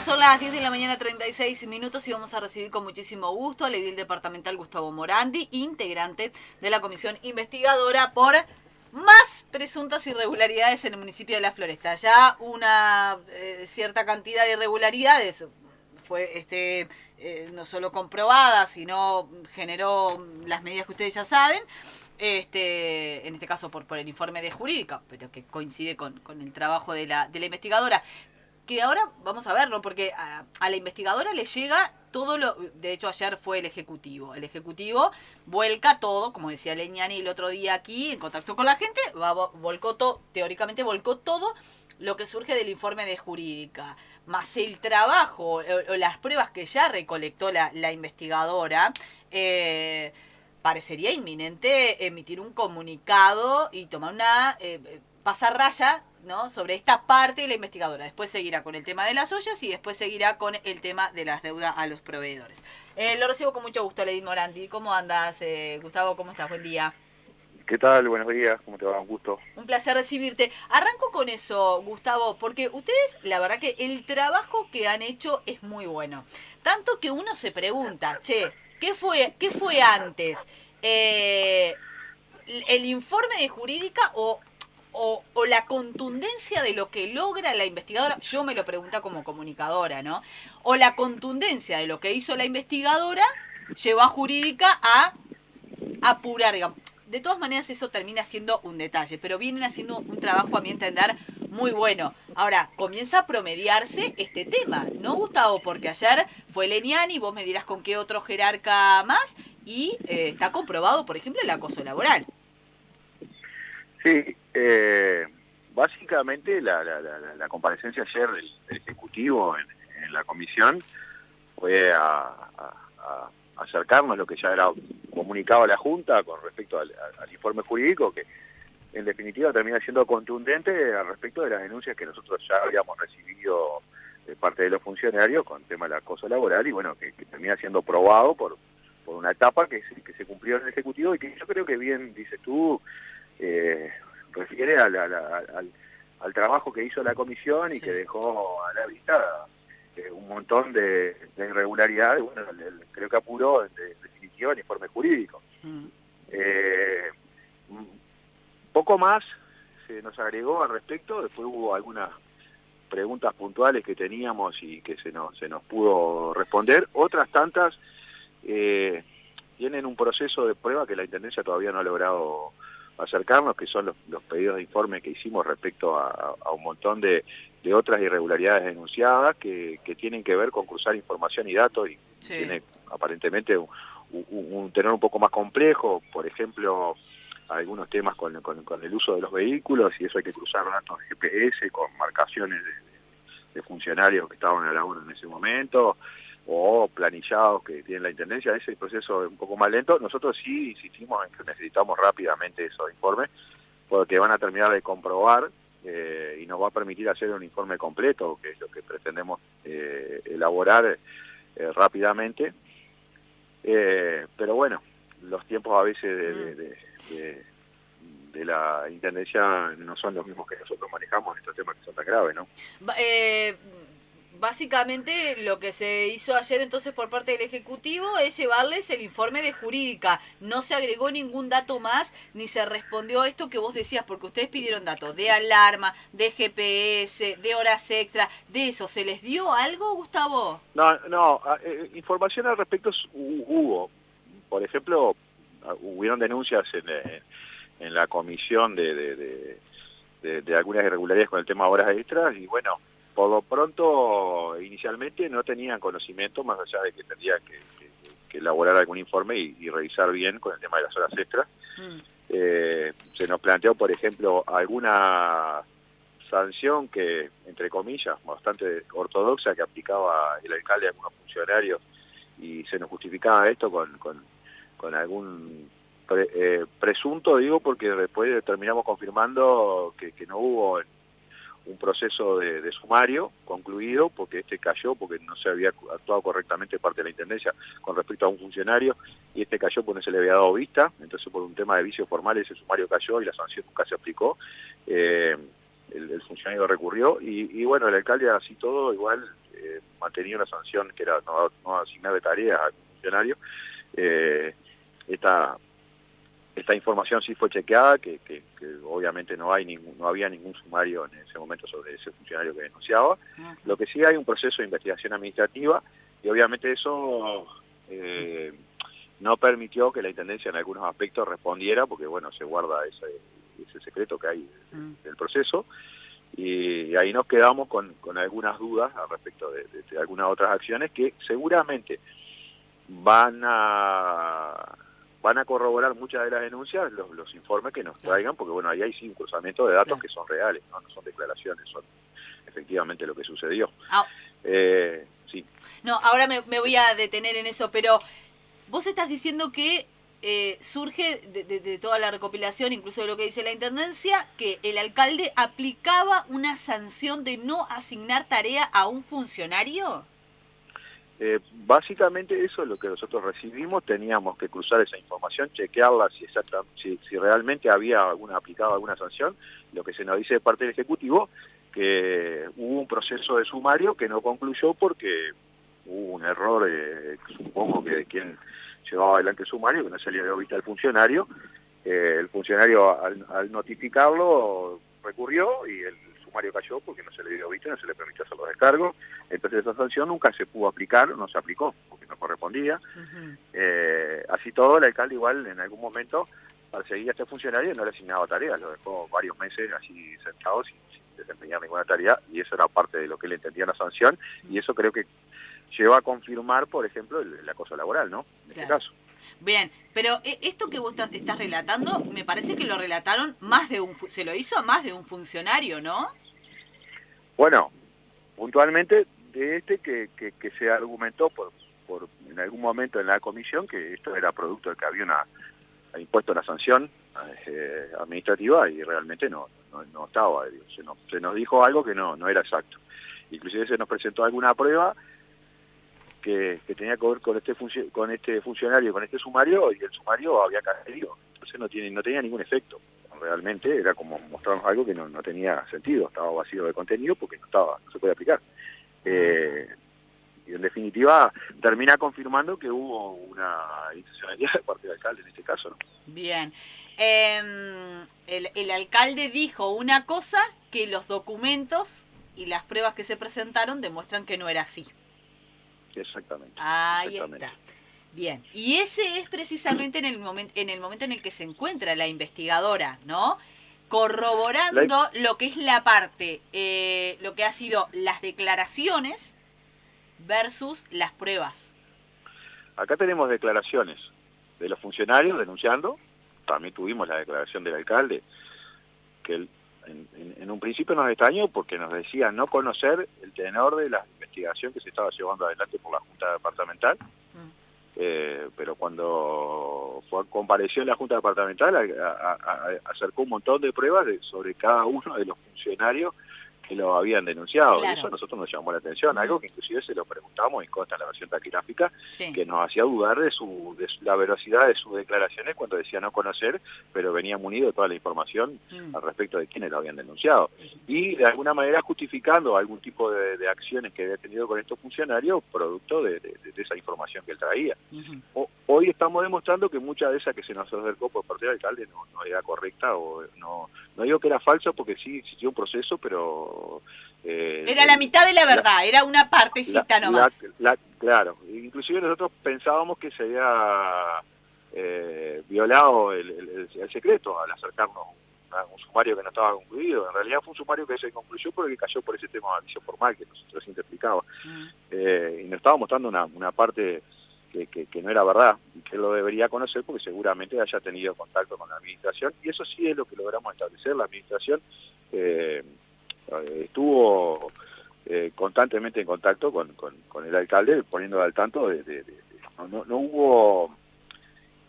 son las 10 de la mañana, 36 minutos, y vamos a recibir con muchísimo gusto al edil departamental Gustavo Morandi, integrante de la comisión investigadora por más presuntas irregularidades en el municipio de La Floresta. Ya una cierta cantidad de irregularidades fue no solo comprobada, sino generó las medidas que ustedes ya saben. En este caso por el informe de jurídica, pero que coincide con el trabajo de la investigadora, que ahora vamos a verlo, porque a la investigadora le llega todo lo... De hecho, ayer fue el Ejecutivo. El Ejecutivo vuelca todo, como decía Leñani el otro día aquí, en contacto con la gente, volcó todo, teóricamente volcó todo lo que surge del informe de jurídica, más el trabajo o las pruebas que ya recolectó la investigadora. Parecería inminente emitir un comunicado y tomar una pasar raya, ¿no?, sobre esta parte de la investigadora. Después seguirá con el tema de las ollas y después seguirá con el tema de las deudas a los proveedores. Lo recibo con mucho gusto, Edil Morandi. ¿Cómo andas, Gustavo? ¿Cómo estás? Buen día. ¿Qué tal? Buenos días, ¿cómo te va? Un gusto. Un placer recibirte. Arranco con eso, Gustavo, porque ustedes, la verdad que el trabajo que han hecho es muy bueno. Tanto que uno se pregunta, che, ¿qué fue antes? ¿El informe de jurídica o la contundencia de lo que logra la investigadora? Yo me lo pregunto como comunicadora, ¿no? O la contundencia de lo que hizo la investigadora llevó a jurídica a apurar, digamos. De todas maneras, eso termina siendo un detalle, pero vienen haciendo un trabajo, a mi entender, muy bueno. Ahora, comienza a promediarse este tema, ¿no, Gustavo? Porque ayer fue Leniani, vos me dirás con qué otro jerarca más, y está comprobado, por ejemplo, el acoso laboral. Sí, básicamente la comparecencia ayer del Ejecutivo en la comisión fue a acercarnos lo que ya era comunicado a la Junta con respecto al informe jurídico, que en definitiva termina siendo contundente al respecto de las denuncias que nosotros ya habíamos recibido de parte de los funcionarios con el tema del acoso laboral, y bueno, que termina siendo probado por una etapa que se cumplió en el Ejecutivo y que yo creo que bien dices tú, refiere al trabajo que hizo la comisión y Sí. que dejó a la vista un montón de irregularidades. Bueno, creo que apuró en definitiva el informe jurídico. Poco más se nos agregó al respecto. Después hubo algunas preguntas puntuales que teníamos y que se nos pudo responder. Otras tantas tienen un proceso de prueba que la Intendencia todavía no ha logrado acercarnos, que son los pedidos de informe que hicimos respecto a un montón de otras irregularidades denunciadas que tienen que ver con cruzar información y datos, y sí, tiene aparentemente un tenor un poco más complejo. Por ejemplo, algunos temas con el uso de los vehículos, y eso hay que cruzar datos de GPS con marcaciones de funcionarios que estaban a la labor en ese momento, o planillados que tiene la Intendencia. Ese proceso es un poco más lento. Nosotros sí insistimos en que necesitamos rápidamente esos informes, porque van a terminar de comprobar y nos va a permitir hacer un informe completo, que es lo que pretendemos elaborar rápidamente. Pero bueno, los tiempos a veces de la Intendencia no son los mismos que nosotros manejamos en estos temas que son tan graves, ¿no? Básicamente lo que se hizo ayer entonces por parte del Ejecutivo es llevarles el informe de jurídica. No se agregó ningún dato más, ni se respondió a esto que vos decías, porque ustedes pidieron datos de alarma, de GPS, de horas extra, de eso. ¿Se les dio algo, Gustavo? No, información al respecto hubo. Por ejemplo, hubieron denuncias en la comisión de algunas irregularidades con el tema de horas extras, y bueno, por lo pronto, inicialmente no tenían conocimiento, más allá de que tendrían que elaborar algún informe y revisar bien con el tema de las horas extras. Se nos planteó, por ejemplo, alguna sanción que, entre comillas, bastante ortodoxa, que aplicaba el alcalde a algunos funcionarios, y se nos justificaba esto con algún presunto, digo, porque después terminamos confirmando que no hubo un proceso de sumario concluido, porque cayó porque no se había actuado correctamente parte de la Intendencia con respecto a un funcionario, y cayó porque no se le había dado vista. Entonces, por un tema de vicios formales, ese sumario cayó y la sanción nunca se aplicó. El funcionario recurrió y bueno, el alcalde, así todo, igual mantenía una sanción que era no asignar de tareas al funcionario. Esta información sí fue chequeada, que obviamente no había ningún sumario en ese momento sobre ese funcionario que denunciaba. Lo que sí hay un proceso de investigación administrativa y obviamente eso no permitió que la Intendencia en algunos aspectos respondiera, porque bueno, se guarda ese secreto que hay del proceso, y ahí nos quedamos con algunas dudas al respecto de algunas otras acciones que seguramente van a corroborar muchas de las denuncias, los informes que nos traigan, porque bueno, ahí hay sí un cruzamiento de datos que son reales, no son declaraciones, son efectivamente lo que sucedió. Sí. No, ahora me voy a detener en eso, pero vos estás diciendo que surge de toda la recopilación, incluso de lo que dice la Intendencia, que el alcalde aplicaba una sanción de no asignar tarea a un funcionario. Básicamente eso es lo que nosotros recibimos, teníamos que cruzar esa información, chequearla si realmente había aplicado alguna sanción. Lo que se nos dice de parte del Ejecutivo, que hubo un proceso de sumario que no concluyó porque hubo un error, supongo que de quien llevaba adelante el sumario, que no se le dio vista al funcionario. El funcionario al notificarlo recurrió y el sumario cayó porque no se le dio vista, no se le permitió hacer los descargos. Entonces esa sanción nunca se pudo aplicar, no se aplicó porque no correspondía. Así todo, el alcalde igual en algún momento perseguía a este funcionario y no le asignaba tareas, lo dejó varios meses así sentado sin desempeñar ninguna tarea, y eso era parte de lo que él entendía la sanción, y eso creo que lleva a confirmar, por ejemplo, el acoso laboral, ¿no? En este caso. Bien, pero esto que vos estás relatando, me parece que lo relataron se lo hizo a más de un funcionario, ¿no? Bueno, puntualmente de que se argumentó por en algún momento en la comisión que esto era producto de que había impuesto una sanción administrativa y realmente no estaba. Se nos dijo algo que no era exacto. Inclusive se nos presentó alguna prueba que tenía que ver con este funcionario, con este sumario, y el sumario había caído. Entonces no tenía ningún efecto. Realmente era como mostrarnos algo que no tenía sentido, estaba vacío de contenido porque no se puede aplicar. Y en definitiva termina confirmando que hubo una intencionalidad de parte del alcalde en este caso, ¿no? Bien. El alcalde dijo una cosa que los documentos y las pruebas que se presentaron demuestran que no era así. Exactamente. Ahí está. Bien. Y ese es precisamente en el momento en el que se encuentra la investigadora, ¿no? Corroborando lo que es la parte, lo que ha sido las declaraciones versus las pruebas. Acá tenemos declaraciones de los funcionarios denunciando, también tuvimos la declaración del alcalde, que él en un principio nos extrañó porque nos decía no conocer el tenor de la investigación que se estaba llevando adelante por la Junta Departamental, pero cuando compareció en la Junta Departamental acercó un montón de pruebas sobre cada uno de los funcionarios que lo habían denunciado. Claro. Y eso a nosotros nos llamó la atención, algo que inclusive se lo preguntamos y consta en la versión taquigráfica, que nos hacía dudar de la veracidad de sus declaraciones cuando decía no conocer, pero venía munido de toda la información al respecto de quiénes lo habían denunciado. Y de alguna manera justificando algún tipo de acciones que había tenido con estos funcionarios producto de esa información que él traía. Hoy estamos demostrando que mucha de esa que se nos acercó por parte del alcalde no era correcta, o no digo que era falsa porque sí existió un proceso, pero era la mitad de la verdad, era una partecita nomás. Claro, inclusive nosotros pensábamos que se había violado el secreto al acercarnos a un sumario que no estaba concluido. En realidad fue un sumario que se concluyó porque cayó por ese tema de aviso formal que nosotros siempre explicaba. Y nos estaba mostrando una parte que no era verdad y que él lo debería conocer porque seguramente haya tenido contacto con la administración, y eso sí es lo que logramos establecer. La administración estuvo constantemente en contacto con el alcalde, poniéndolo al tanto no hubo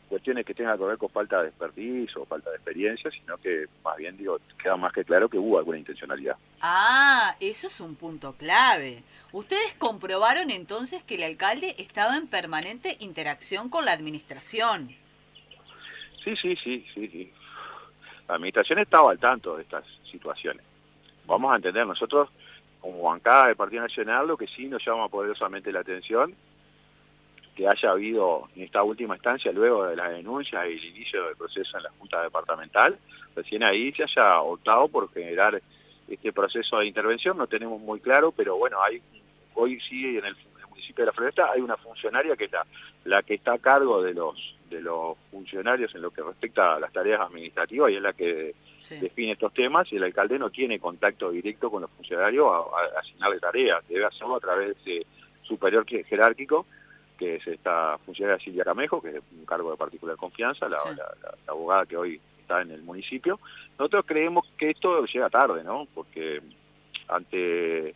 cuestiones que tengan que ver con falta de expertise o falta de experiencia, sino que más bien queda más que claro que hubo alguna intencionalidad. Eso es un punto clave. ¿Ustedes comprobaron entonces que el alcalde estaba en permanente interacción con la administración? Sí. La administración estaba al tanto de estas situaciones. Vamos a entender, nosotros como bancada del Partido Nacional, lo que sí nos llama poderosamente la atención, que haya habido en esta última instancia, luego de las denuncias y el inicio del proceso en la Junta Departamental, recién ahí se haya optado por generar este proceso de intervención. No tenemos muy claro, pero bueno, hoy sí en el municipio de La Floresta hay una funcionaria que es la que está a cargo de los funcionarios en lo que respecta a las tareas administrativas, y es la que define estos temas, y el alcalde no tiene contacto directo con los funcionarios a asignarle tareas, debe hacerlo a través de superior jerárquico, que es esta funcionaria Silvia Camejo, que es un cargo de particular confianza, la abogada que hoy está en el municipio. Nosotros creemos que esto llega tarde, ¿no? Porque ante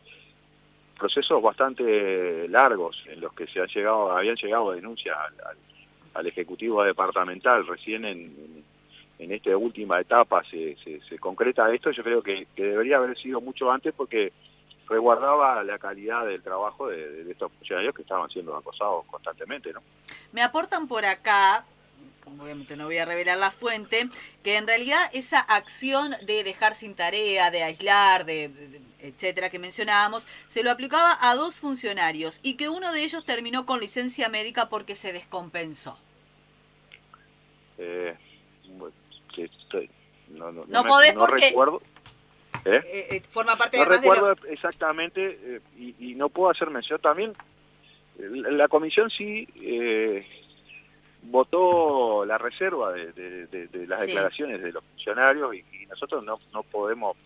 procesos bastante largos en los que habían llegado denuncias al Ejecutivo Departamental, recién en esta última etapa se concreta esto. Yo creo que debería haber sido mucho antes, porque resguardaba la calidad del trabajo de estos funcionarios que estaban siendo acosados constantemente, ¿no? Me aportan por acá, obviamente no voy a revelar la fuente, que en realidad esa acción de dejar sin tarea, de aislar, etcétera, que mencionábamos, se lo aplicaba a 2 funcionarios y que uno de ellos terminó con licencia médica porque se descompensó. No podés porque recuerdo. Forma parte no de recuerdo exactamente, y no puedo hacer mención también. La comisión sí votó la reserva de las declaraciones de los funcionarios, y nosotros no podemos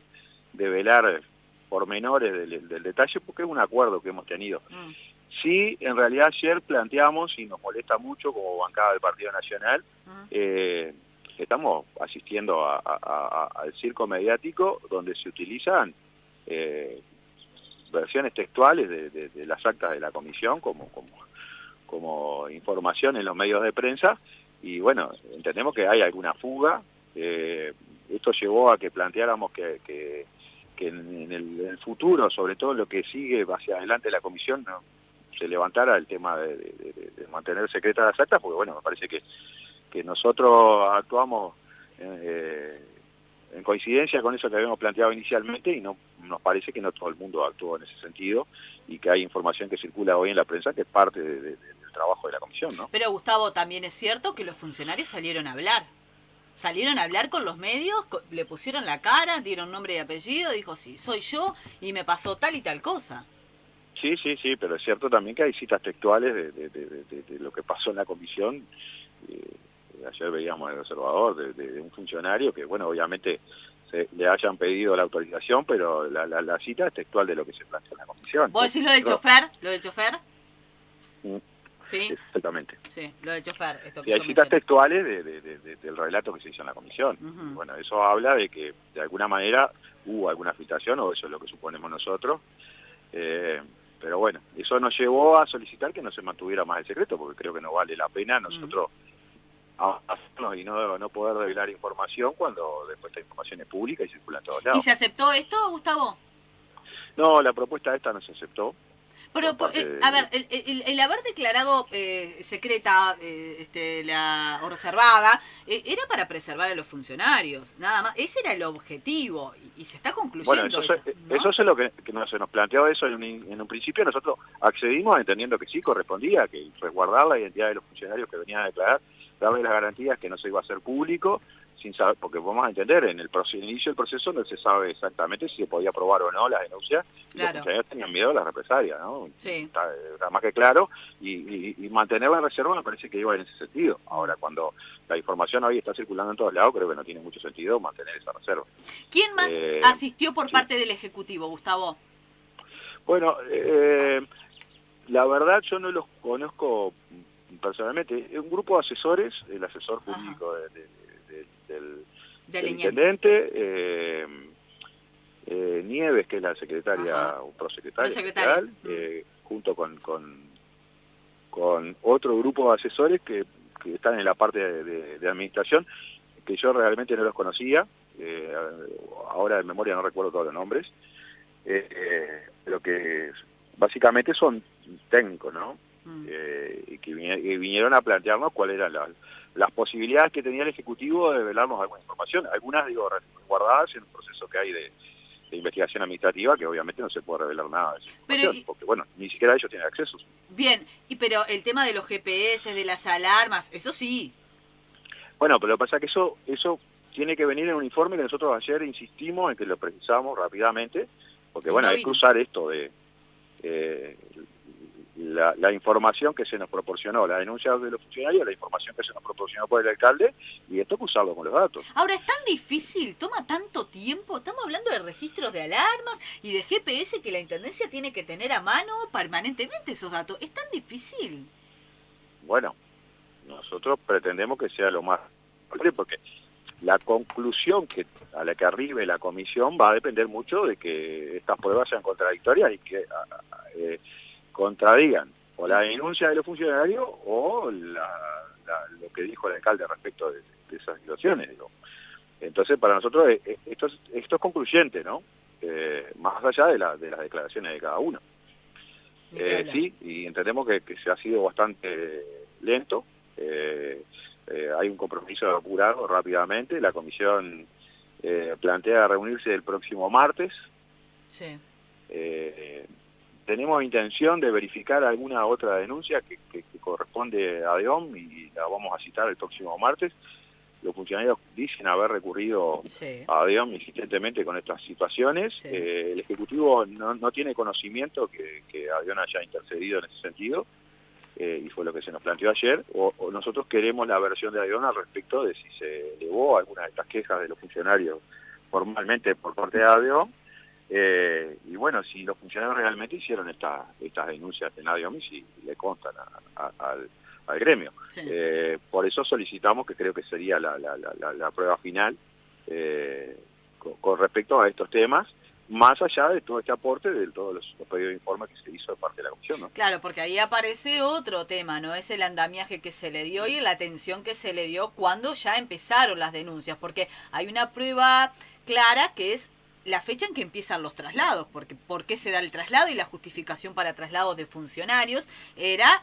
develar pormenores del detalle, porque es un acuerdo que hemos tenido. Sí, en realidad ayer planteamos, y nos molesta mucho como bancada del Partido Nacional, estamos asistiendo al circo mediático donde se utilizan versiones textuales de las actas de la comisión como información en los medios de prensa, y bueno, entendemos que hay alguna fuga. Esto llevó a que planteáramos que en el futuro, sobre todo lo que sigue hacia adelante la comisión, no se levantara el tema de mantener secretas las actas, porque bueno, me parece que nosotros actuamos en coincidencia con eso que habíamos planteado inicialmente, y no nos parece que no todo el mundo actuó en ese sentido, y que hay información que circula hoy en la prensa que es parte del trabajo de la comisión, ¿no? Pero Gustavo, también es cierto que los funcionarios salieron a hablar con los medios, le pusieron la cara, dieron nombre y apellido, dijo, sí, soy yo y me pasó tal y tal cosa. Sí, pero es cierto también que hay citas textuales de lo que pasó en la comisión. Ayer veíamos en el Observador de un funcionario que, bueno, obviamente le hayan pedido la autorización, pero la cita es textual de lo que se planteó en la comisión. ¿Vos decís lo del chofer? ¿Lo del chofer? Sí. Exactamente. Sí, lo del chofer. Y hay citas textuales del relato que se hizo en la comisión. Bueno, eso habla de que de alguna manera hubo alguna filtración, o eso es lo que suponemos nosotros. Pero bueno, eso nos llevó a solicitar que no se mantuviera más el secreto, porque creo que no vale la pena nosotros hacernos y no poder revelar información cuando después esta información es pública y circula en todos lados. ¿Y se aceptó esto, Gustavo? No, la propuesta esta no se aceptó. Pero, a ver, el haber declarado secreta o reservada era para preservar a los funcionarios, nada más. Ese era el objetivo y se está concluyendo. Bueno, eso es lo que se nos planteó eso en un principio. Nosotros accedimos entendiendo que sí correspondía, que resguardar la identidad de los funcionarios que venían a declarar, darle las garantías que no se iba a hacer público, sin saber, porque vamos a entender, en el inicio del proceso no se sabe exactamente si se podía probar o no las denuncias. Claro. Los funcionarios tenían miedo a las represalias, ¿no? Sí. Está más que claro, y mantener la reserva me parece que iba en ese sentido. Ahora, cuando la información hoy está circulando en todos lados, creo que no tiene mucho sentido mantener esa reserva. ¿Quién más asistió por parte del Ejecutivo, Gustavo? Bueno, la verdad yo no los conozco personalmente. Un grupo de asesores, el asesor jurídico del intendente, Nieves, que es la secretaria o prosecretaria general, junto con otro grupo de asesores que están en la parte de administración, que yo realmente no los conocía, ahora de memoria no recuerdo todos los nombres, pero que básicamente son técnicos, ¿no? Y que vinieron a plantearnos cuáles eran las posibilidades que tenía el Ejecutivo de revelarnos alguna información, algunas, digo, guardadas en un proceso que hay de investigación administrativa, que obviamente no se puede revelar nada de eso. Pero, porque, bueno, ni siquiera ellos tienen acceso. Bien, pero el tema de los GPS, de las alarmas, eso sí. Bueno, pero lo que pasa es que eso tiene que venir en un informe que nosotros ayer insistimos en que lo precisamos rápidamente, porque, bueno, hay que cruzar esto de la información que se nos proporcionó, la denuncia de los funcionarios, la información que se nos proporcionó por el alcalde, y esto hay que usarlo con los datos. Ahora, es tan difícil, toma tanto tiempo, estamos hablando de registros de alarmas y de GPS que la Intendencia tiene que tener a mano permanentemente esos datos. ¿Es tan difícil? Bueno, nosotros pretendemos que sea lo más... porque la conclusión a la que arribe la comisión va a depender mucho de que estas pruebas sean contradictorias y que contradigan o la denuncia de los funcionarios o lo que dijo el alcalde respecto de esas situaciones. Digo. Entonces, para nosotros esto es concluyente, ¿no? Más allá de las declaraciones de cada uno. Sí, y entendemos que se ha sido bastante lento. Hay un compromiso de apurarlo rápidamente. La comisión plantea reunirse el próximo martes. Sí. Tenemos intención de verificar alguna otra denuncia que corresponde a ADEOM y la vamos a citar el próximo martes. Los funcionarios dicen haber recurrido a ADEOM insistentemente con estas situaciones. Sí. El Ejecutivo no tiene conocimiento que ADEOM haya intercedido en ese sentido. Y fue lo que se nos planteó ayer, o nosotros queremos la versión de ADEOM al respecto de si se elevó alguna de estas quejas de los funcionarios formalmente por parte de ADEOM, y bueno, si los funcionarios realmente hicieron estas denuncias en ADEOM y si le constan al gremio. Sí. Por eso solicitamos, que creo que sería la prueba final con respecto a estos temas, más allá de todo este aporte de todos los pedidos de informe que se hizo de parte de la comisión, ¿no? Claro, porque ahí aparece otro tema, ¿no? Es el andamiaje que se le dio y la atención que se le dio cuando ya empezaron las denuncias, porque hay una prueba clara que es la fecha en que empiezan los traslados, porque por qué se da el traslado y la justificación para traslados de funcionarios era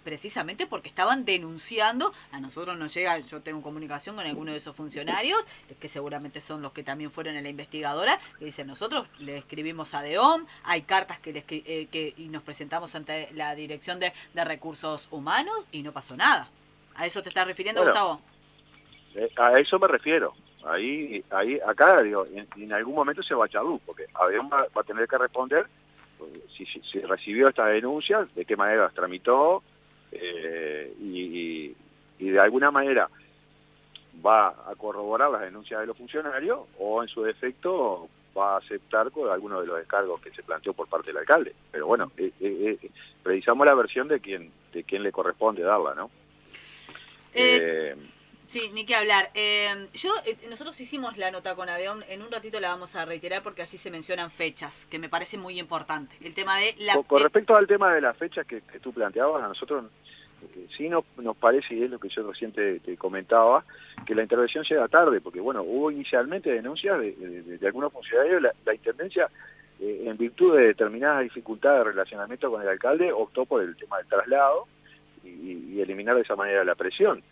precisamente porque estaban denunciando. A nosotros nos llega, yo tengo comunicación con algunos de esos funcionarios, que seguramente son los que también fueron en la investigadora, que dicen, nosotros le escribimos a DEOM, hay cartas y nos presentamos ante la Dirección de Recursos Humanos y no pasó nada. ¿A eso te estás refiriendo, Gustavo? A eso me refiero. Acá, digo, en algún momento se va a echar luz, porque ADEOM va a tener que responder si recibió esta denuncia, de qué manera las tramitó, y de alguna manera va a corroborar las denuncias de los funcionarios, o en su defecto va a aceptar con alguno de los descargos que se planteó por parte del alcalde. Pero bueno, precisamos la versión de quién le corresponde darla, ¿no? Sí, ni que hablar. Nosotros hicimos la nota con ADEOM, en un ratito la vamos a reiterar porque así se mencionan fechas, que me parece muy importante. El tema de la... Con respecto al tema de las fechas que tú planteabas, a nosotros sí nos parece, y es lo que yo recién te comentaba, que la intervención llega tarde, porque bueno, hubo inicialmente denuncias de algunos funcionarios, la Intendencia, en virtud de determinadas dificultades de relacionamiento con el alcalde, optó por el tema del traslado y eliminar de esa manera la presión.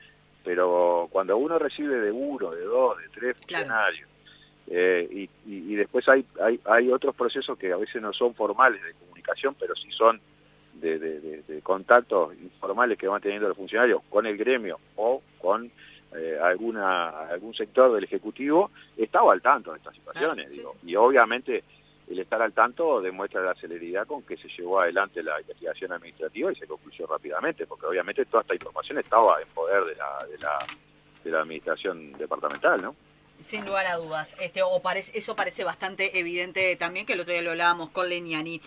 Pero cuando uno recibe de uno, de dos, de tres funcionarios, y después hay otros procesos que a veces no son formales de comunicación, pero sí son de contactos informales que van teniendo los funcionarios con el gremio o con algún sector del Ejecutivo, estaba al tanto de estas situaciones. Digo, y obviamente el estar al tanto demuestra la celeridad con que se llevó adelante la investigación administrativa y se concluyó rápidamente, porque obviamente toda esta información estaba en poder de la administración departamental, ¿no? Sin lugar a dudas, eso parece bastante evidente también, que el otro día lo hablábamos con Leniani.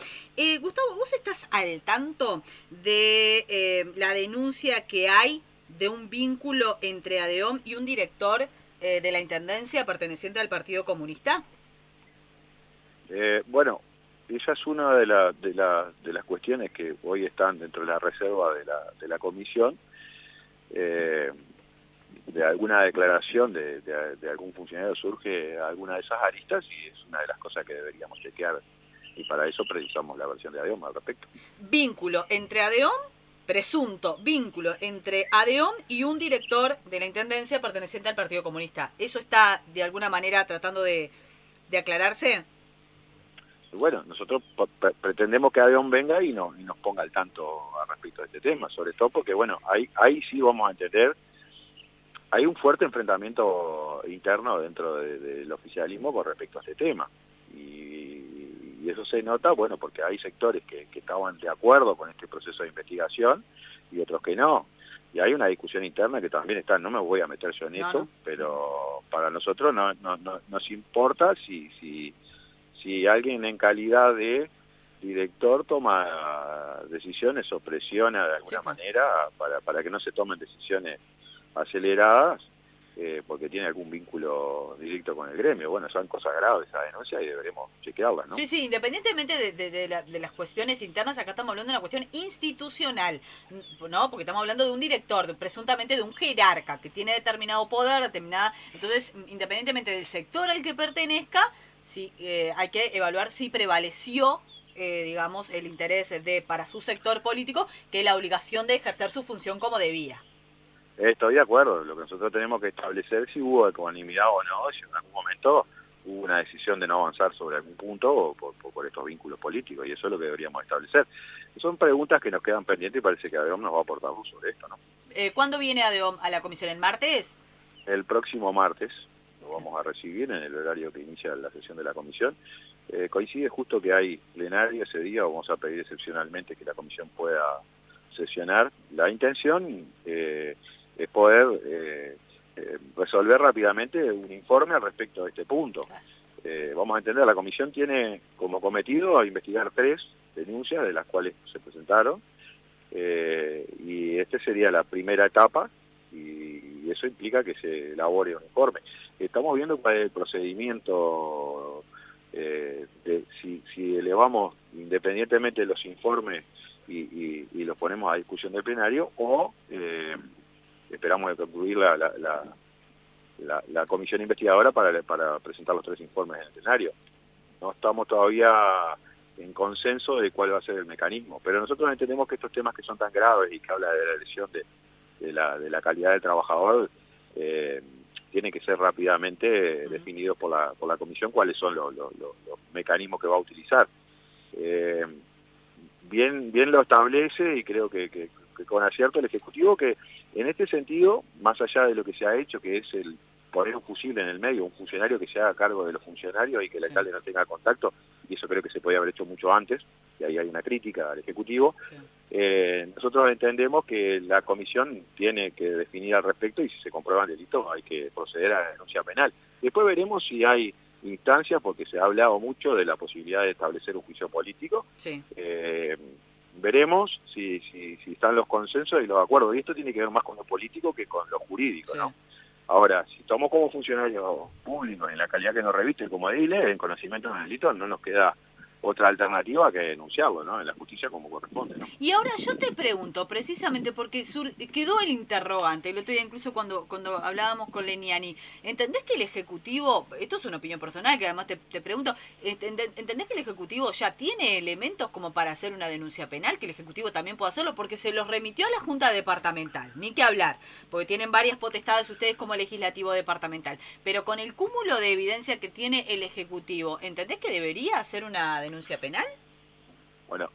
Gustavo, ¿vos estás al tanto de la denuncia que hay de un vínculo entre ADEOM y un director de la Intendencia perteneciente al Partido Comunista? Bueno, esa es una de las cuestiones que hoy están dentro de la reserva de la comisión, de alguna declaración de algún funcionario surge alguna de esas aristas y es una de las cosas que deberíamos chequear, y para eso precisamos la versión de ADEOM al respecto. Vínculo entre ADEOM, presunto vínculo entre ADEOM y un director de la Intendencia perteneciente al Partido Comunista. ¿Eso está de alguna manera tratando de aclararse? bueno, nosotros pretendemos que ADEOM venga y nos ponga al tanto al respecto de este tema, sobre todo porque, bueno, ahí sí vamos a entender, hay un fuerte enfrentamiento interno dentro del oficialismo con respecto a este tema. Y eso se nota, bueno, porque hay sectores que estaban de acuerdo con este proceso de investigación y otros que no. Y hay una discusión interna que también está, no me voy a meter yo en eso, pero para nosotros no nos importa si alguien en calidad de director toma decisiones o presiona de alguna manera para que no se tomen decisiones aceleradas porque tiene algún vínculo directo con el gremio. Bueno, son cosas graves esa denuncia y deberemos chequearlas, ¿no? Sí, independientemente de las cuestiones internas, acá estamos hablando de una cuestión institucional, ¿no? Porque estamos hablando de un director, presuntamente de un jerarca, que tiene determinado poder, determinada... Entonces, independientemente del sector al que pertenezca, sí, hay que evaluar si prevaleció, digamos, el interés para su sector político que la obligación de ejercer su función como debía. Estoy de acuerdo, lo que nosotros tenemos que establecer si hubo ecuanimidad o no, si en algún momento hubo una decisión de no avanzar sobre algún punto o por estos vínculos políticos, y eso es lo que deberíamos establecer. Son preguntas que nos quedan pendientes y parece que ADEOM nos va a aportar luz sobre esto, ¿no? ¿Cuándo viene ADEOM a la comisión? ¿El martes? El próximo martes lo vamos a recibir en el horario que inicia la sesión de la comisión. Coincide justo que hay plenario ese día, vamos a pedir excepcionalmente que la comisión pueda sesionar. La intención es poder resolver rápidamente un informe al respecto de este punto. Vamos a entender, la comisión tiene como cometido a investigar 3 denuncias de las cuales se presentaron, y esta sería la primera etapa, y eso implica que se elabore un informe. Estamos viendo cuál es el procedimiento, si elevamos independientemente los informes y los ponemos a discusión del plenario, o esperamos de concluir la comisión investigadora para presentar los 3 informes en el plenario. No estamos todavía en consenso de cuál va a ser el mecanismo, pero nosotros entendemos que estos temas que son tan graves y que habla de la elección de la calidad del trabajador, tienen que ser rápidamente definidos por la comisión cuáles son los mecanismos que va a utilizar. Bien lo establece, y creo que con acierto el Ejecutivo, que en este sentido, más allá de lo que se ha hecho, que es el poner un fusible en el medio, un funcionario que se haga cargo de los funcionarios y que el alcalde no tenga contacto, y eso creo que se podía haber hecho mucho antes, y ahí hay una crítica al Ejecutivo. Nosotros entendemos que la comisión tiene que definir al respecto, y si se comprueban delitos hay que proceder a la denuncia penal. Después veremos si hay instancias, porque se ha hablado mucho de la posibilidad de establecer un juicio político. Sí. Veremos si están los consensos y los acuerdos, y esto tiene que ver más con lo político que con lo jurídico, ¿no? Ahora, si estamos como funcionarios públicos en la calidad que nos reviste como ediles, en conocimiento de delitos, no nos queda otra alternativa que denunciarlo, ¿no? En la justicia como corresponde, ¿no? Y ahora yo te pregunto, precisamente porque quedó el interrogante, el otro día incluso cuando hablábamos con Leniani, ¿entendés que el Ejecutivo, esto es una opinión personal que además te pregunto, ¿entendés que el Ejecutivo ya tiene elementos como para hacer una denuncia penal, que el Ejecutivo también puede hacerlo? Porque se los remitió a la Junta Departamental, ni que hablar, porque tienen varias potestades ustedes como legislativo departamental, pero con el cúmulo de evidencia que tiene el Ejecutivo, ¿entendés que debería hacer una denuncia penal? Bueno,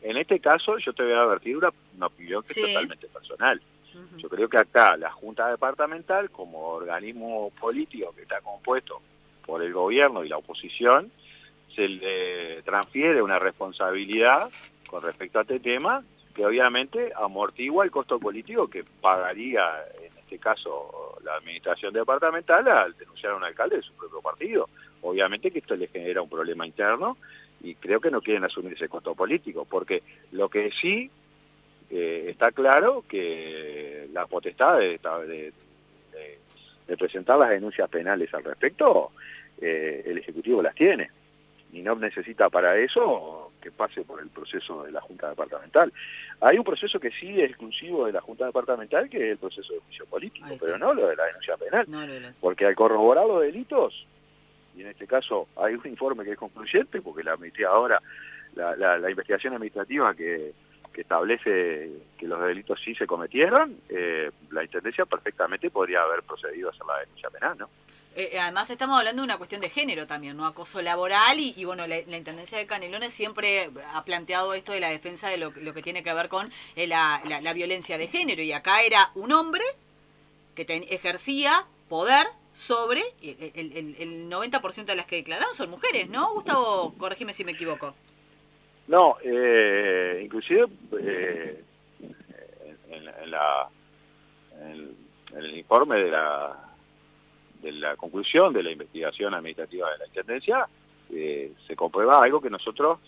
en este caso yo te voy a advertir una opinión que es totalmente personal. Yo creo que acá la Junta Departamental, como organismo político que está compuesto por el gobierno y la oposición, se le transfiere una responsabilidad con respecto a este tema que obviamente amortigua el costo político que pagaría, en este caso, la administración departamental al denunciar a un alcalde de su propio partido. Obviamente que esto le genera un problema interno, y creo que no quieren asumir ese costo político, porque lo que sí está claro que la potestad de presentar las denuncias penales al respecto, el Ejecutivo las tiene, y no necesita para eso que pase por el proceso de la Junta Departamental. Hay un proceso que sí es exclusivo de la Junta Departamental, que es el proceso de juicio político, pero no lo de la denuncia penal, porque al corroborar los delitos, y en este caso hay un informe que es concluyente, porque la investigadora, la investigación administrativa que establece que los delitos sí se cometieron, la Intendencia perfectamente podría haber procedido a hacer la denuncia penal, ¿no? además estamos hablando de una cuestión de género también, ¿no? Acoso laboral y bueno, la Intendencia de Canelones siempre ha planteado esto de la defensa de lo que tiene que ver con la violencia de género. Y acá era un hombre que ejercía poder sobre el 90% de las que declararon son mujeres, ¿no? Gustavo, corregime si me equivoco. No, inclusive en el informe de la conclusión de la investigación administrativa de la Intendencia, se comprueba algo que nosotros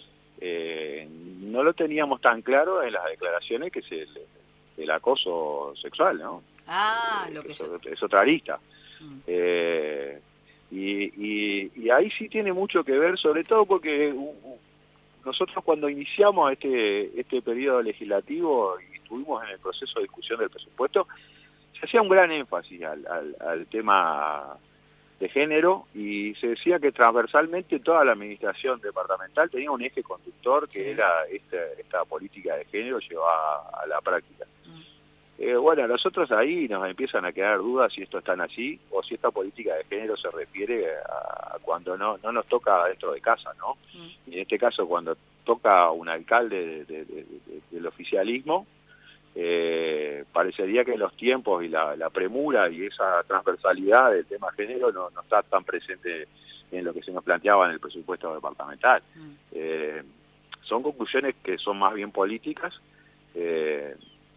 no lo teníamos tan claro en las declaraciones, que es el acoso sexual, ¿no? Lo que es otra arista. Y ahí sí tiene mucho que ver, sobre todo porque nosotros cuando iniciamos este periodo legislativo y estuvimos en el proceso de discusión del presupuesto, se hacía un gran énfasis al tema de género y se decía que transversalmente toda la administración departamental tenía un eje conductor que era esta política de género llevada a la práctica. Bueno, a nosotros ahí nos empiezan a quedar dudas si esto es tan así o si esta política de género se refiere a cuando no nos toca dentro de casa, ¿no? Y en este caso, cuando toca un alcalde del oficialismo, parecería que los tiempos y la premura y esa transversalidad del tema género no está tan presente en lo que se nos planteaba en el presupuesto departamental. Son conclusiones que son más bien políticas.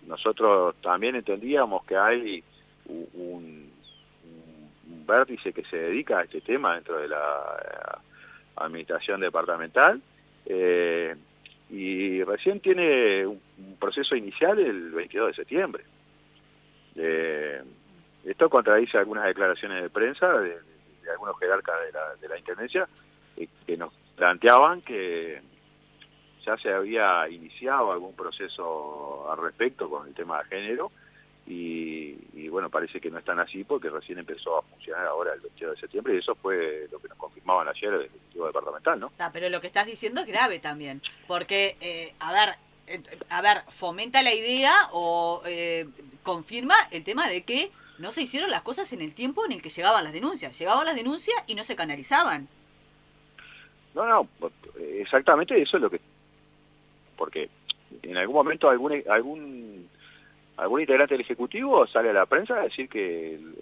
Nosotros también entendíamos que hay un vértice que se dedica a este tema dentro de la administración departamental, y recién tiene un proceso inicial el 22 de septiembre. Esto contradice algunas declaraciones de prensa de algunos jerarcas de la Intendencia, que nos planteaban que ya se había iniciado algún proceso al respecto con el tema de género, y bueno, parece que no es tan así porque recién empezó a funcionar ahora el 22 de septiembre, y eso fue lo que nos confirmaban ayer el Ejecutivo Departamental, ¿no? Pero lo que estás diciendo es grave también, porque, a ver, fomenta la idea o confirma el tema de que no se hicieron las cosas en el tiempo en el que llegaban las denuncias. Llegaban las denuncias y no se canalizaban. No, exactamente eso es lo que... Porque en algún momento algún integrante del Ejecutivo sale a la prensa a decir que el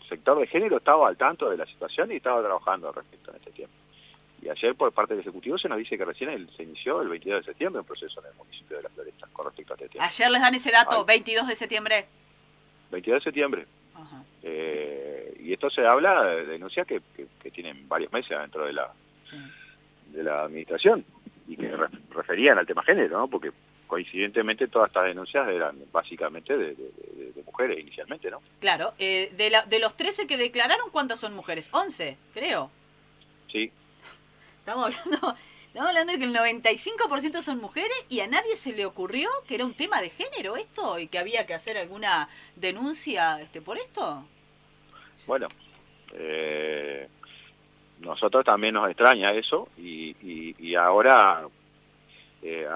sector de género estaba al tanto de la situación y estaba trabajando al respecto en este tiempo. Y ayer por parte del Ejecutivo se nos dice que recién se inició el 22 de septiembre un proceso en el municipio de La Floresta con respecto a este tema. Ayer les dan ese dato, 22 de septiembre. 22 de septiembre. Ajá. Y esto se habla de denuncias que tienen varios meses dentro de la administración y que referían al tema género, ¿no? Porque coincidentemente todas estas denuncias eran básicamente de mujeres inicialmente, ¿no? Claro, de los 13 que declararon, ¿cuántas son mujeres? 11, creo. Sí. Estamos hablando de que el 95% son mujeres y a nadie se le ocurrió que era un tema de género esto y que había que hacer alguna denuncia por esto. Bueno, nosotros también nos extraña eso y ahora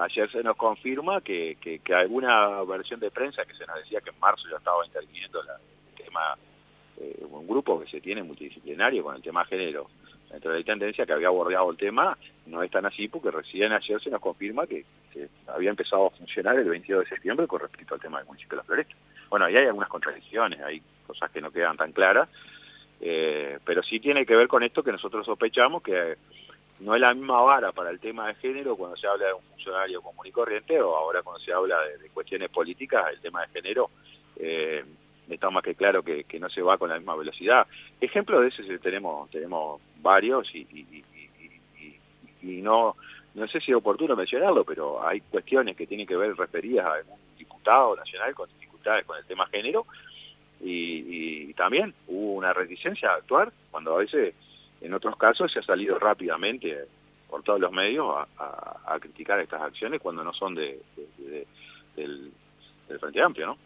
ayer se nos confirma que alguna versión de prensa que se nos decía que en marzo ya estaba interviniendo el tema, un grupo que se tiene multidisciplinario con el tema género dentro de la Intendencia, que había abordado el tema, no es tan así porque recién ayer se nos confirma que había empezado a funcionar el 22 de septiembre con respecto al tema del municipio de La Floresta. Bueno, ahí hay algunas contradicciones, hay cosas que no quedan tan claras, pero sí tiene que ver con esto que nosotros sospechamos, que no es la misma vara para el tema de género cuando se habla de un funcionario común y corriente o ahora cuando se habla de cuestiones políticas. El tema de género está más que claro que no se va con la misma velocidad. Ejemplos de ese tenemos varios y no sé si es oportuno mencionarlo, pero hay cuestiones que tienen que ver referidas a algún diputado nacional con dificultades con el tema género y también hubo una reticencia a actuar cuando a veces en otros casos se ha salido rápidamente por todos los medios a criticar estas acciones cuando no son del Frente Amplio, ¿no?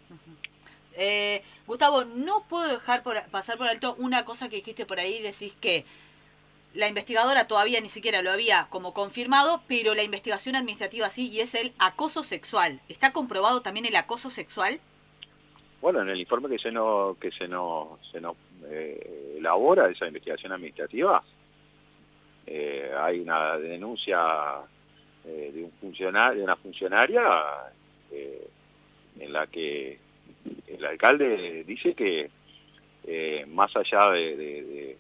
Gustavo, no puedo dejar pasar por alto una cosa que dijiste por ahí. Decís que la investigadora todavía ni siquiera lo había como confirmado, pero la investigación administrativa sí, y es el acoso sexual. ¿Está comprobado también el acoso sexual? Bueno, en el informe que se nos elabora esa investigación administrativa, hay una denuncia de una funcionaria en la que el alcalde dice que más allá de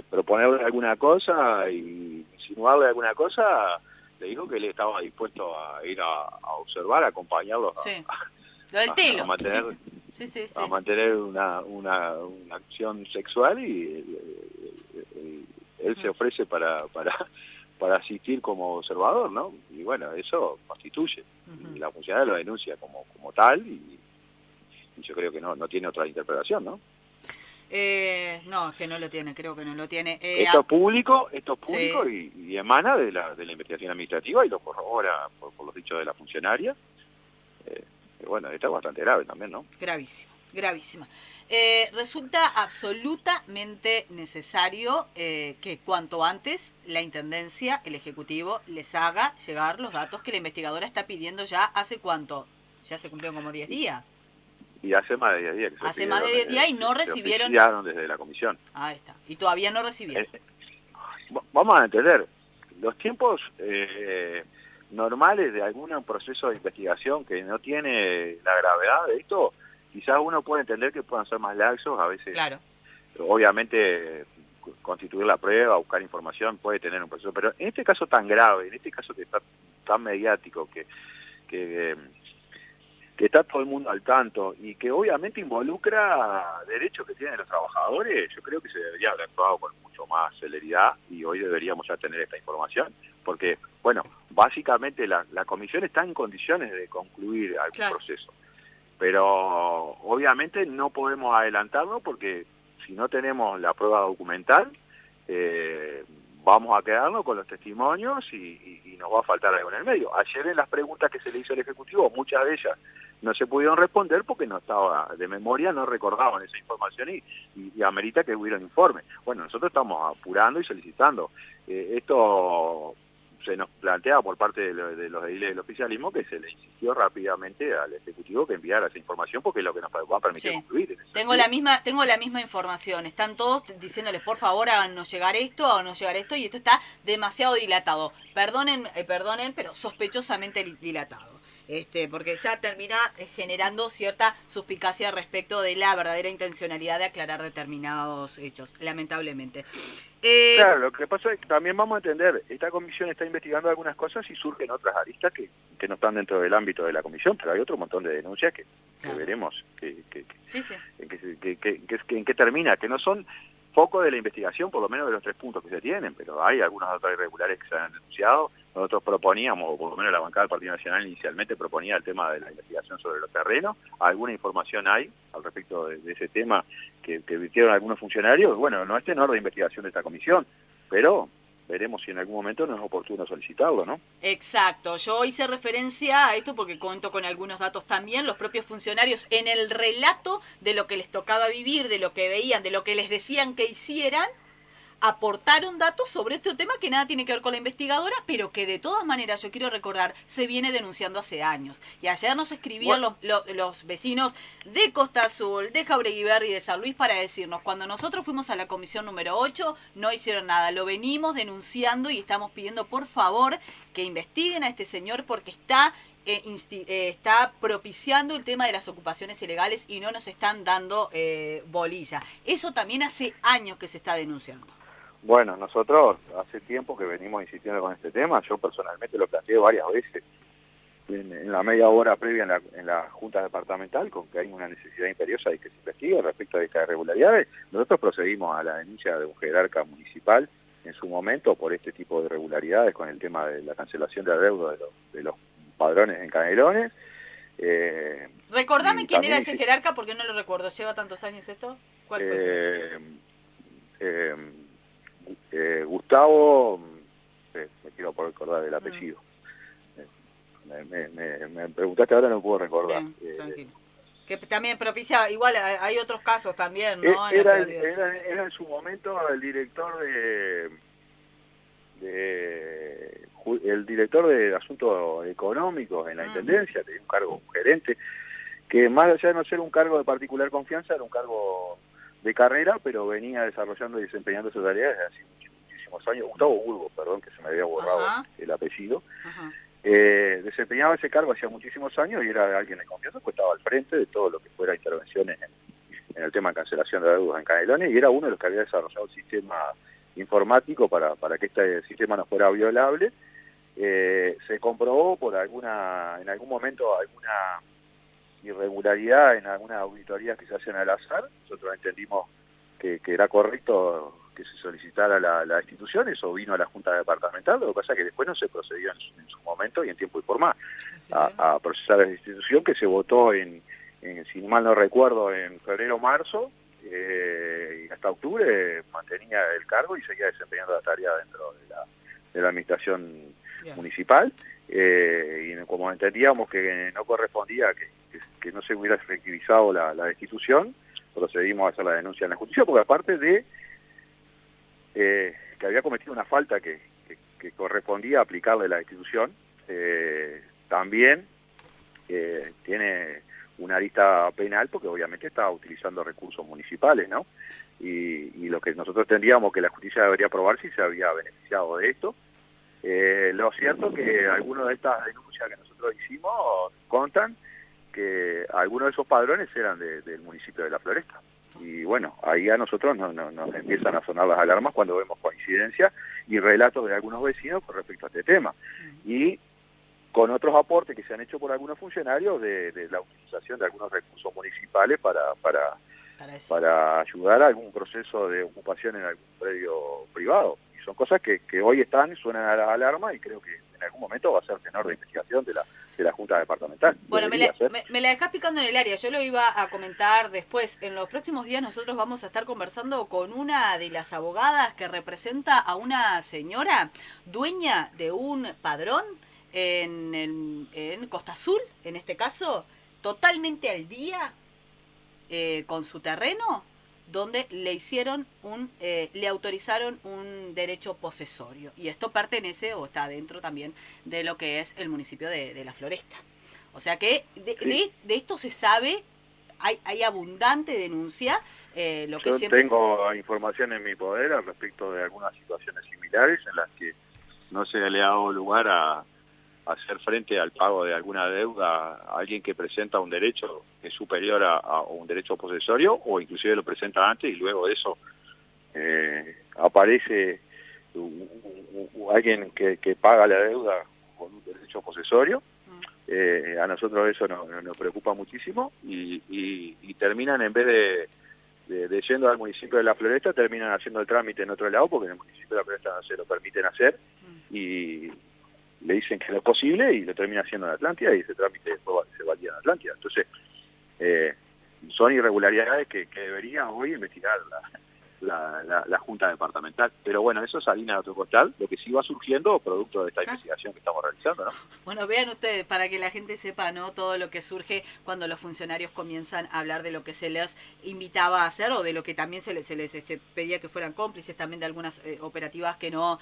proponerle alguna cosa y insinuarle alguna cosa, le dijo que él estaba dispuesto a ir a observar, a acompañarlos, sí. Lo del telo. a mantener, sí. a mantener una acción sexual y él se ofrece para asistir como observador, ¿no? Y bueno, eso constituye. Y la funcionaria lo denuncia como tal y yo creo que no tiene otra interpretación, ¿no? No, que no lo tiene, creo que no lo tiene. Esto es público sí. y emana de la investigación administrativa y lo corrobora por los dichos de la funcionaria. Bueno, esto es bastante grave también, ¿no? Gravísima. Resulta absolutamente necesario que cuanto antes la Intendencia, el Ejecutivo, les haga llegar los datos que la investigadora está pidiendo ya hace cuánto. Ya se cumplieron como 10 días. Y hace más de 10 días. Hace más de 10 días y no recibieron... Se oficiaron desde la comisión. Ahí está. Y todavía no recibieron. Vamos a entender, los tiempos normales de algún proceso de investigación que no tiene la gravedad de esto, quizás uno puede entender que puedan ser más laxos, a veces. Claro. Obviamente, constituir la prueba, buscar información, puede tener un proceso, pero en este caso tan grave, en este caso que está tan mediático, que está todo el mundo al tanto y que obviamente involucra derechos que tienen los trabajadores, yo creo que se debería haber actuado con mucho más celeridad y hoy deberíamos ya tener esta información, porque, bueno, básicamente la comisión está en condiciones de concluir algún proceso, pero obviamente no podemos adelantarlo porque si no tenemos la prueba documental, vamos a quedarnos con los testimonios y nos va a faltar algo en el medio. Ayer en las preguntas que se le hizo al Ejecutivo, muchas de ellas no se pudieron responder porque no estaba de memoria, no recordaban esa información y amerita que hubiera un informe. Bueno, nosotros estamos apurando y solicitando. Esto se nos plantea por parte de los ediles del oficialismo que se le insistió rápidamente al Ejecutivo que enviara esa información porque es lo que nos va a permitir concluir. Tengo la misma información. Están todos diciéndoles, por favor, háganos llegar esto y esto está demasiado dilatado. Perdonen, pero sospechosamente dilatado. Porque ya termina generando cierta suspicacia respecto de la verdadera intencionalidad de aclarar determinados hechos, lamentablemente. Claro, lo que pasa es que también vamos a entender, esta comisión está investigando algunas cosas y surgen otras aristas que no están dentro del ámbito de la comisión, pero hay otro montón de denuncias que veremos en qué termina, que no son foco de la investigación, por lo menos de los 3 puntos que se tienen, pero hay algunas otras irregulares que se han denunciado. Nosotros proponíamos, o por lo menos la bancada del Partido Nacional inicialmente proponía el tema de la investigación sobre los terrenos. Alguna información hay al respecto de ese tema que virtieron algunos funcionarios. Bueno, no es tenor de investigación de esta comisión, pero veremos si en algún momento no es oportuno solicitarlo, ¿no? Exacto. Yo hice referencia a esto porque cuento con algunos datos también. Los propios funcionarios en el relato de lo que les tocaba vivir, de lo que veían, de lo que les decían que hicieran, aportaron datos sobre este tema que nada tiene que ver con la investigadora, pero que de todas maneras, yo quiero recordar, se viene denunciando hace años. Y ayer nos escribían los vecinos de Costa Azul, de Jauregui Berri y de San Luis para decirnos, cuando nosotros fuimos a la comisión número 8, no hicieron nada. Lo venimos denunciando y estamos pidiendo, por favor, que investiguen a este señor porque está propiciando el tema de las ocupaciones ilegales y no nos están dando bolilla. Eso también hace años que se está denunciando. Bueno, nosotros hace tiempo que venimos insistiendo con este tema. Yo personalmente lo planteé varias veces en la media hora previa en la Junta Departamental, con que hay una necesidad imperiosa de que se investigue respecto a estas irregularidades. Nosotros procedimos a la denuncia de un jerarca municipal en su momento por este tipo de irregularidades con el tema de la cancelación de adeudo de los padrones en Canelones. Recordame quién era ese jerarca porque no lo recuerdo. ¿Lleva tantos años esto? ¿Cuál fue? Gustavo, me quiero recordar el apellido. Me preguntaste ahora, no puedo recordar. Bien, tranquilo. Que también propicia, igual hay otros casos también, ¿no? Era en su momento el director el director de asuntos económicos en la Intendencia, tenía un cargo gerente, que más allá de no ser un cargo de particular confianza, era un cargo de carrera, pero venía desarrollando y desempeñando sus tareas desde hace muchísimos años. Gustavo Burgos, perdón, que se me había borrado el apellido. Desempeñaba ese cargo hacía muchísimos años y era alguien de confianza, pues estaba al frente de todo lo que fuera intervenciones en el tema de cancelación de deudas en Canelones, y era uno de los que había desarrollado el sistema informático para que este sistema no fuera violable. Se comprobó en algún momento alguna irregularidad en algunas auditorías que se hacen al azar. Nosotros entendimos que era correcto que se solicitara la institución, eso vino a la Junta Departamental, lo que pasa es que después no se procedió en su momento y en tiempo y forma a procesar la institución, que se votó si mal no recuerdo, en febrero o marzo, y hasta octubre mantenía el cargo y seguía desempeñando la tarea dentro de la administración municipal, y como entendíamos que no correspondía, que no se hubiera efectivizado la destitución, procedimos a hacer la denuncia en la justicia, porque aparte de que había cometido una falta que correspondía aplicarle la destitución, también tiene una arista penal, porque obviamente estaba utilizando recursos municipales, ¿no? Y lo que nosotros entendíamos que la justicia debería probar si se había beneficiado de esto. Lo cierto que algunas de estas denuncias que nosotros hicimos contan que algunos de esos padrones eran del municipio de La Floresta. Y bueno, ahí a nosotros nos empiezan a sonar las alarmas cuando vemos coincidencias y relatos de algunos vecinos con respecto a este tema. Y con otros aportes que se han hecho por algunos funcionarios de la utilización de algunos recursos municipales para ayudar a algún proceso de ocupación en algún predio privado. Y son cosas que hoy suenan a la alarma, y creo que en algún momento va a ser tenor de investigación de la Junta Departamental. Bueno, me la dejás picando en el área. Yo lo iba a comentar después. En los próximos días nosotros vamos a estar conversando con una de las abogadas que representa a una señora dueña de un padrón en Costa Azul, en este caso, totalmente al día con su terreno, donde le autorizaron un derecho posesorio. Y esto pertenece o está dentro también de lo que es el municipio de La Floresta. O sea que de esto se sabe, hay abundante denuncia. Yo tengo información en mi poder al respecto de algunas situaciones similares en las que no se le ha dado lugar a hacer frente al pago de alguna deuda a alguien que presenta un derecho que es superior a un derecho posesorio, o inclusive lo presenta antes y luego de eso aparece alguien que paga la deuda con un derecho posesorio. A nosotros eso nos preocupa muchísimo, y terminan, en vez de yendo al municipio de La Floresta, terminan haciendo el trámite en otro lado, porque en el municipio de La Floresta no se lo permiten hacer, y le dicen que no es posible y lo termina haciendo en Atlántida, y ese trámite después se valida en Atlántida. Entonces, son irregularidades que debería hoy investigar la Junta Departamental. Pero bueno, eso es harina de otro costal, lo que sí va surgiendo producto de esta investigación que estamos realizando, ¿no? Bueno, vean ustedes, para que la gente sepa, ¿no?, todo lo que surge cuando los funcionarios comienzan a hablar de lo que se les invitaba a hacer, o de lo que también se les pedía que fueran cómplices también de algunas operativas que no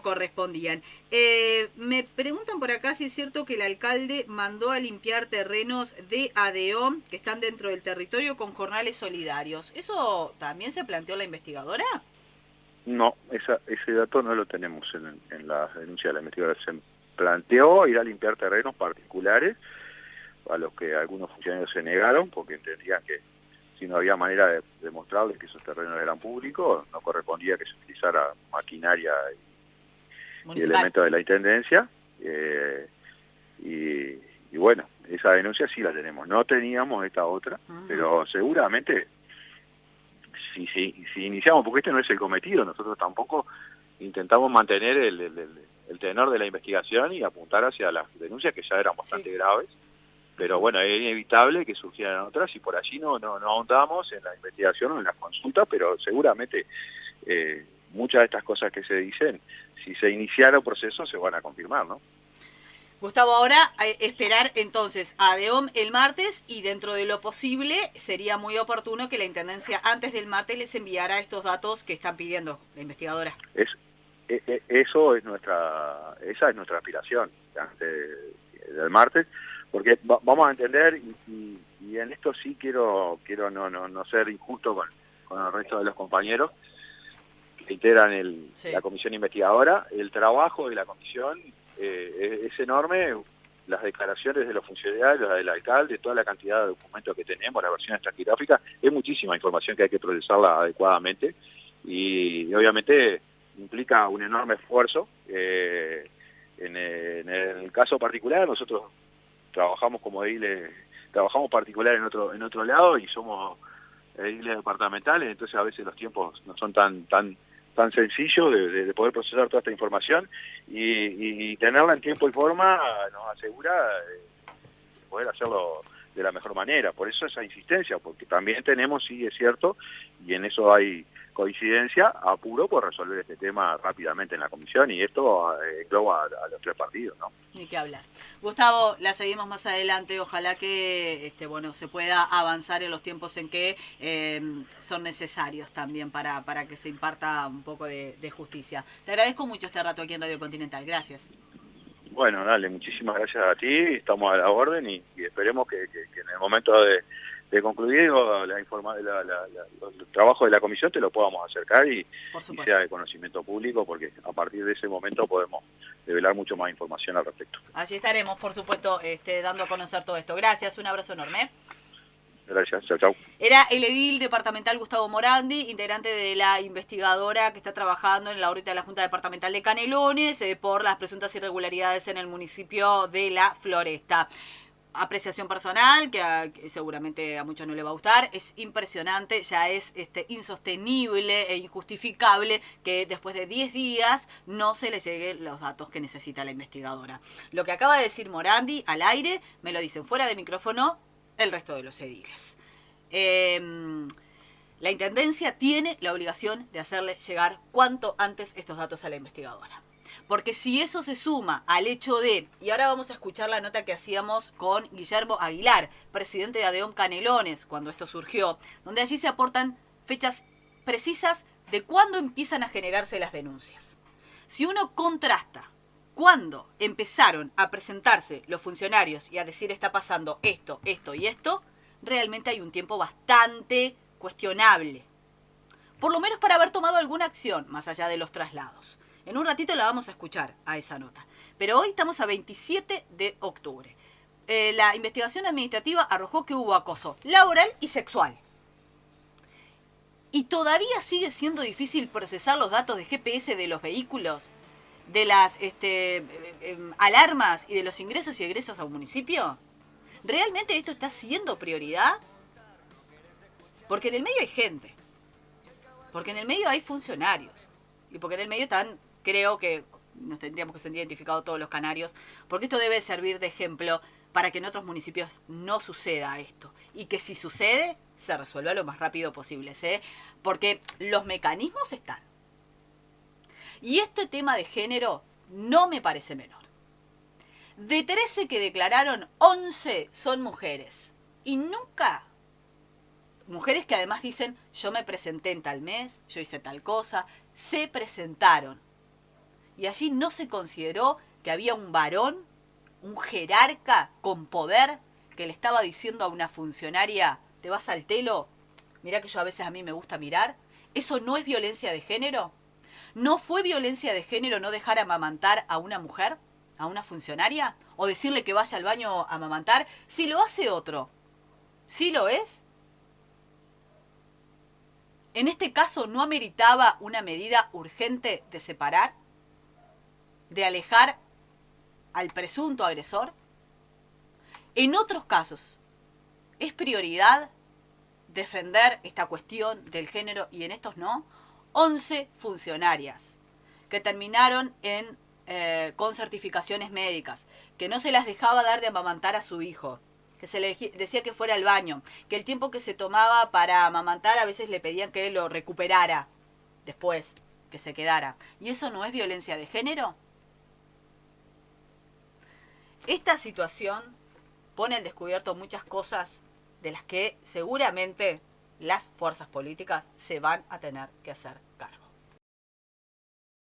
correspondían. Me preguntan por acá si es cierto que el alcalde mandó a limpiar terrenos de ADEOM que están dentro del territorio con jornales solidarios. ¿Eso también se planteó la investigadora? No, ese dato no lo tenemos en la denuncia de la investigadora. Se planteó ir a limpiar terrenos particulares, a los que algunos funcionarios se negaron, porque entendían que si no había manera de demostrarles que esos terrenos eran públicos, no correspondía que se utilizara maquinaria y elementos de la Intendencia. Y bueno, esa denuncia sí la tenemos. No teníamos esta otra, pero seguramente si iniciamos, porque este no es el cometido, nosotros tampoco intentamos mantener el tenor de la investigación y apuntar hacia las denuncias que ya eran bastante graves, pero bueno, es inevitable que surgieran otras, y por allí no ahondamos en la investigación o en las consultas, pero seguramente muchas de estas cosas que se dicen, si se iniciara un proceso, se van a confirmar, ¿no? Gustavo, ahora esperar entonces a ADEOM el martes, y dentro de lo posible sería muy oportuno que la Intendencia antes del martes les enviara estos datos que están pidiendo la investigadora. Esa es nuestra aspiración antes del martes, porque vamos a entender, y en esto sí quiero no ser injusto con el resto de los compañeros que integran la comisión investigadora. El trabajo de la comisión es enorme. Las declaraciones de los funcionarios, del alcalde, toda la cantidad de documentos que tenemos, las versiones taquigráficas, es muchísima información que hay que procesarla adecuadamente, y obviamente implica un enorme esfuerzo. En el caso particular, nosotros trabajamos como ediles, trabajamos particular en otro lado, y somos ediles departamentales, entonces a veces los tiempos no son tan sencillos de poder procesar toda esta información, y tenerla en tiempo y forma nos asegura poder hacerlo de la mejor manera. Por eso esa insistencia, porque también tenemos, sí es cierto, y en eso hay coincidencia, apuro por resolver este tema rápidamente en la comisión, y esto engloba a los tres partidos, ¿no? Ni que hablar. Gustavo, la seguimos más adelante. Ojalá que se pueda avanzar en los tiempos en que son necesarios también para que se imparta un poco de justicia. Te agradezco mucho este rato aquí en Radio Continental. Gracias. Bueno, dale, muchísimas gracias a ti, estamos a la orden, y esperemos que en el momento de concluir el trabajo de la comisión te lo podamos acercar y sea de conocimiento público, porque a partir de ese momento podemos develar mucho más información al respecto. Allí estaremos, por supuesto, dando a conocer todo esto. Gracias, un abrazo enorme. Gracias, chao, chao. Era el edil departamental Gustavo Morandi, integrante de la investigadora que está trabajando en la órbita de la Junta Departamental de Canelones por las presuntas irregularidades en el municipio de La Floresta. Apreciación personal, que seguramente a muchos no le va a gustar. Es impresionante, ya es insostenible e injustificable que después de 10 días no se le lleguen los datos que necesita la investigadora. Lo que acaba de decir Morandi al aire, me lo dicen fuera de micrófono el resto de los ediles. La Intendencia tiene la obligación de hacerle llegar cuanto antes estos datos a la investigadora. Porque si eso se suma al hecho de, y ahora vamos a escuchar la nota que hacíamos con Guillermo Aguilar, presidente de ADEOM Canelones, cuando esto surgió, donde allí se aportan fechas precisas de cuándo empiezan a generarse las denuncias. Si uno contrasta cuándo empezaron a presentarse los funcionarios y a decir está pasando esto, esto y esto, realmente hay un tiempo bastante cuestionable. Por lo menos para haber tomado alguna acción, más allá de los traslados. En un ratito la vamos a escuchar a esa nota. Pero hoy estamos a 27 de octubre. La investigación administrativa arrojó que hubo acoso laboral y sexual. Y todavía sigue siendo difícil procesar los datos de GPS de los vehículos, de las alarmas y de los ingresos y egresos a un municipio. ¿Realmente esto está siendo prioridad? Porque en el medio hay gente. Porque en el medio hay funcionarios. Y porque en el medio están, creo que nos tendríamos que sentir identificados todos los canarios, porque esto debe servir de ejemplo para que en otros municipios no suceda esto. Y que si sucede, se resuelva lo más rápido posible, ¿sí? Porque los mecanismos están. Y este tema de género no me parece menor. De 13 que declararon, 11 son mujeres. Y nunca, mujeres que además dicen, yo me presenté en tal mes, yo hice tal cosa, se presentaron. Y allí no se consideró que había un varón, un jerarca con poder, que le estaba diciendo a una funcionaria, te vas al telo, mirá que yo a veces a mí me gusta mirar. ¿Eso no es violencia de género? ¿No fue violencia de género no dejar amamantar a una mujer, a una funcionaria? ¿O decirle que vaya al baño a amamantar? Si lo hace otro, ¿sí lo es? ¿En este caso no ameritaba una medida urgente de separar? ¿De alejar al presunto agresor? En otros casos, ¿es prioridad defender esta cuestión del género y en estos no? 11 funcionarias que terminaron con certificaciones médicas, que no se las dejaba dar de amamantar a su hijo, que se le decía que fuera al baño, que el tiempo que se tomaba para amamantar a veces le pedían que lo recuperara después, que se quedara. ¿Y eso no es violencia de género? Esta situación pone al descubierto muchas cosas de las que seguramente las fuerzas políticas se van a tener que hacer